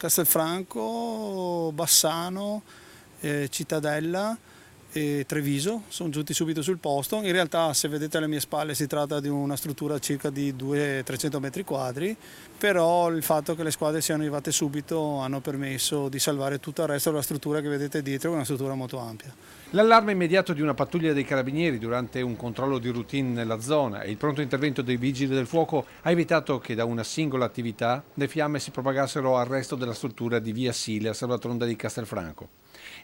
Castelfranco, Bassano, Cittadella e Treviso sono giunti subito sul posto. In realtà, se vedete alle mie spalle, si tratta di una struttura circa di 200-300 metri quadri, però il fatto che le squadre siano arrivate subito hanno permesso di salvare tutto il resto della struttura che vedete dietro, che è una struttura molto ampia. L'allarme immediato di una pattuglia dei carabinieri durante un controllo di routine nella zona e il pronto intervento dei vigili del fuoco ha evitato che da una singola attività le fiamme si propagassero al resto della struttura di via Sile a Salvatronda di Castelfranco.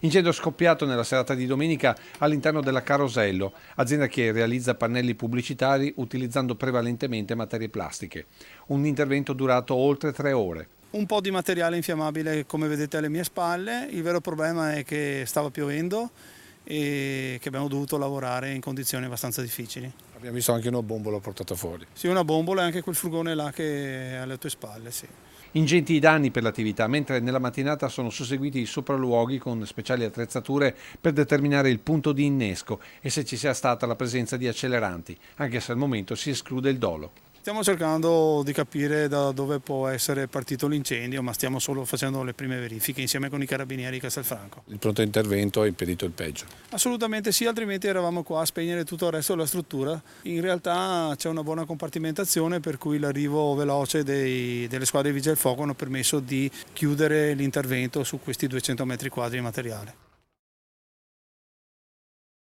Incendio scoppiato nella serata di domenica all'interno della Carosello, azienda che realizza pannelli pubblicitari utilizzando prevalentemente materie plastiche. Un intervento durato oltre 3 ore. Un po' di materiale infiammabile come vedete alle mie spalle, il vero problema è che stava piovendo e che abbiamo dovuto lavorare in condizioni abbastanza difficili. Abbiamo visto anche una bombola portata fuori. Sì, una bombola e anche quel furgone là che è alle tue spalle, sì. Ingenti i danni per l'attività, mentre nella mattinata sono susseguiti i sopralluoghi con speciali attrezzature per determinare il punto di innesco e se ci sia stata la presenza di acceleranti, anche se al momento si esclude il dolo. Stiamo cercando di capire da dove può essere partito l'incendio, ma stiamo solo facendo le prime verifiche insieme con i carabinieri di Castelfranco. Il pronto intervento ha impedito il peggio. Assolutamente sì, altrimenti eravamo qua a spegnere tutto il resto della struttura. In realtà c'è una buona compartimentazione, per cui l'arrivo veloce delle squadre di vigili del fuoco hanno permesso di chiudere l'intervento su questi 200 metri quadri di materiale.